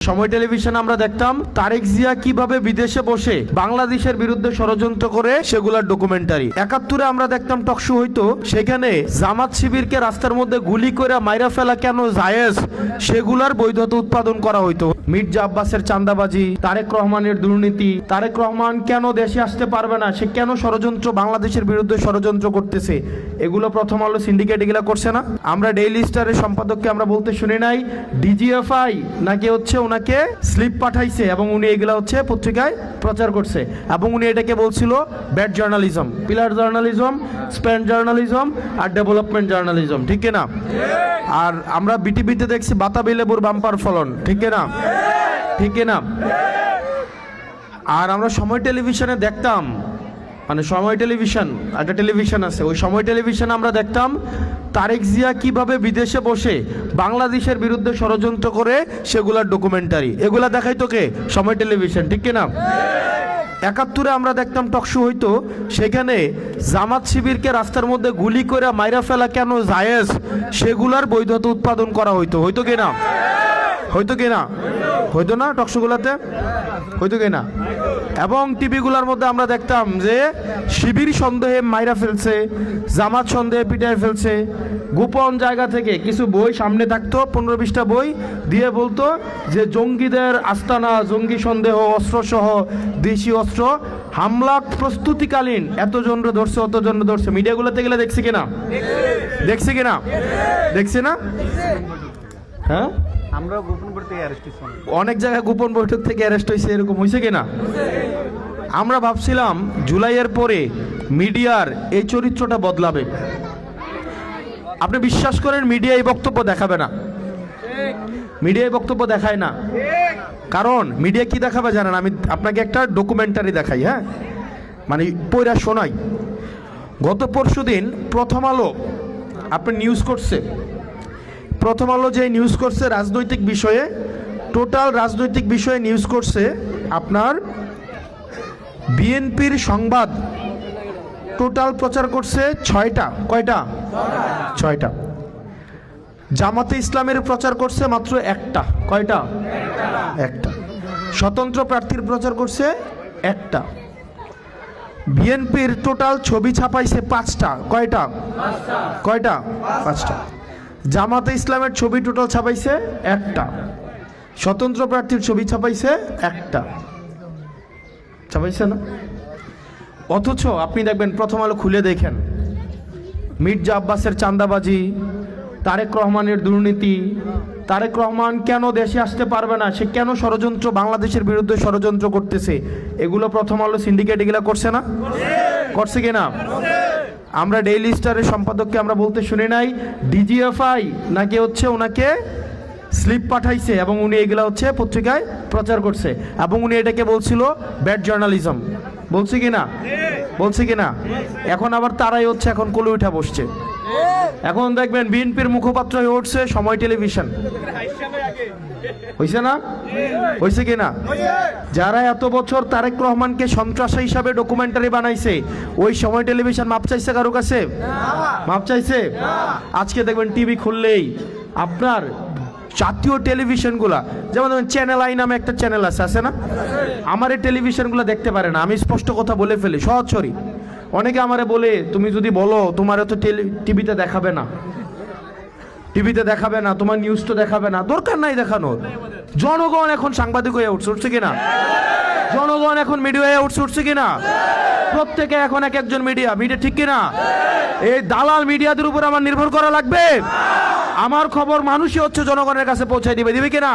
সময় টেলিভিশন আমরা দেখতাম তারেক জিয়া কিভাবে বিদেশে বসে বাংলাদেশের বিরুদ্ধে ষড়যন্ত্র করে সেগুলার ডকুমেন্টারি। ৭১-এ আমরা দেখতাম টকশো হইতো, সেখানে জামাত শিবিরকে রাস্তার মধ্যে গুলি করে মাইরা ফেলা কেন জায়েজ সেগুলার বৈধতা উৎপাদন করা হইতো। মির্জা আব্বাসের চাঁদাবাজি, তারেক রহমানের দুর্নীতি, তারেক রহমান কেন দেশে আসতে পারবে না, সে কেন ষড়যন্ত্র বাংলাদেশের বিরুদ্ধে ষড়যন্ত্র করতেছে, এগুলো প্রথম আলো সিন্ডিকেট এগুলা করছে না। আমরা ডেইলি স্টারের সম্পাদককে আমরা বলতে শুনি নাই ডিজিএফআই নাকি হচ্ছে ওনাকে স্লিপ পাঠাইছে এবং উনি এগুলা হচ্ছে পত্রিকায় প্রচার করছে এবং উনি এটাকে বলছিল bad journalism, pillar journalism, span journalism আর ডেভেলপমেন্ট জার্নালিজম, ঠিক না? আর আমরা বিটিভিতে দেখছি বাতাবি লেবুর বাম্পার ফলন, ঠিক না? ঠিক না? আর আমরা সময় টেলিভিশনে দেখতাম, মানে সময় টেলিভিশন একটা টেলিভিশন আছে, ওই সময় টেলিভিশনে আমরা দেখতাম তারেক জিয়া কিভাবে বিদেশে বসে বাংলাদেশের বিরুদ্ধে ষড়যন্ত্র করে সেগুলার ডকুমেন্টারি, এগুলা দেখাইতো কে? সময় টেলিভিশন, ঠিক না? ৭১-এ আমরা দেখতাম টকশো হইতো, সেখানে জামাত শিবিরকে রাস্তার মধ্যে গুলি করে মাইরা ফেলা কেন জায়েজ সেগুলার বৈধতা উৎপাদন করা হইতো। হইতো কিনা? হইতো কিনা? হইতো না? টকশোগুলাতে হইতো কিনা? এবং টিভিগুলোর মধ্যে আমরা দেখতাম যে শিবির সন্দেহে মাইরা ফেলছে, জামাত সন্দেহে পিটায় ফেলছে। গোপন জায়গা থেকে কিছু বই সামনে থাকতো, 15-20টা বই দিয়ে বলতো যে জঙ্গিদের আস্তানা, জঙ্গি সন্দেহ, অস্ত্রসহ দেশি অস্ত্র, হামলা প্রস্তুতিকালীন এতজন ধরছে, অতজন ধরছে। মিডিয়াগুলোতে গেলে দেখছি কিনা? দেখছি কিনা? দেখছি না? হ্যাঁ, আমরা গোপন বৈঠক থেকে অ্যারেস্ট হইছি, অনেক জায়গায় গোপন বৈঠক থেকে অ্যারেস্ট হয়েছে, এরকম হয়েছে কিনা? আমরা ভাবছিলাম জুলাইয়ের পরে মিডিয়ার এই চরিত্রটা বদলাবে। আপনি বিশ্বাস করেন মিডিয়া এই বক্তব্য দেখাবে না, মিডিয়া এই বক্তব্য দেখায় না। কারণ মিডিয়া কি দেখাবে জানেন? আমি আপনাকে একটা ডকুমেন্টারি দেখাই, হ্যাঁ, মানে পয়রা শোনাই। গত পরশুদিন প্রথম আলো আপনি নিউজ করছে, প্রথম আলো যে নিউজ করছে রাজনৈতিক বিষয়ে, টোটাল রাজনৈতিক বিষয়ে নিউজ করছে আপনার বিএনপির সংবাদ টোটাল প্রচার করছে 6টা। কয়টা? 6টা। জামাতে ইসলামের প্রচার করছে মাত্র 1টা। কয়টা? 1টা। স্বতন্ত্র প্রার্থীর প্রচার করছে 1টা। বিএনপির টোটাল ছবি ছাপাইছে 5টা। কয়টা? কয়টা? 5টা। জামাতে ইসলামের ছবি টোটাল ছাপাইছে 1টা। স্বতন্ত্র প্রার্থীর ছবি ছাপাইছে 1টা। ছাপাইছে না? অথচ আপনি দেখবেন প্রথম আলো খুলে দেখেন মির্জা আব্বাসের চাঁদাবাজি, তারেক রহমানের দুর্নীতি, তারেক রহমান কেন দেশে আসতে পারবে না, সে কেন ষড়যন্ত্র বাংলাদেশের বিরুদ্ধে ষড়যন্ত্র করতেছে, এগুলো প্রথম আলো সিন্ডিকেট এগুলা করছে না? করছে কিনা? আমরা ডেইলি স্টারের সম্পাদককে আমরা বলতে শুনি নাই ডিজিএফআই নাকি হচ্ছে ওনাকে স্লিপ পাঠাইছে এবং উনি এগুলা হচ্ছে পত্রিকায় প্রচার করছে এবং উনি এটাকে বলছিল ব্যাড জার্নালিজম। বলছে কিনা? বলছে কিনা? এখন আবার তারাই হচ্ছে এখন কোলে উঠা বসছে। এখন দেখবেন বিএনপির মুখপাত্র হয়ে উঠছে সময় টেলিভিশন। হয়েছে না? হয়েছে কিনা? যারা এত বছর তারেক রহমানকে সন্ত্রাসী হিসাবে ডকুমেন্টারি বানাইছে, ওই সময় টেলিভিশন মাপ চাইছে কারো কাছে? মাপ চাইছে? আজকে দেখবেন টিভি খুললেই আপনার জাতীয় টেলিভিশনগুলা, যেমন চ্যানেল আই নামে একটা চ্যানেল আছে না? আমার এই টেলিভিশনগুলো দেখতে পারে না। আমি স্পষ্ট কথা বলে ফেলি, সহজসরি। অনেকে আমারে বলে তুমি যদি বলো তোমার তো টিভিতে দেখাবে না, টিভিতে দেখাবে না, তোমার নিউজ তো দেখাবে না, দরকার নাই দেখানোর। জনগণ এখন সাংবাদিক হয়ে উঠছে কিনা? জনগণ এখন মিডিয়া হয়ে উঠছে কিনা? প্রত্যেকে এখন এক একজন মিডিয়া, ঠিক কিনা? এই দালাল মিডিয়াদের উপর আমার নির্ভর করা লাগবে? আমার খবর মানুষই হচ্ছে জনগণের কাছে পৌঁছায় দিবে কিনা?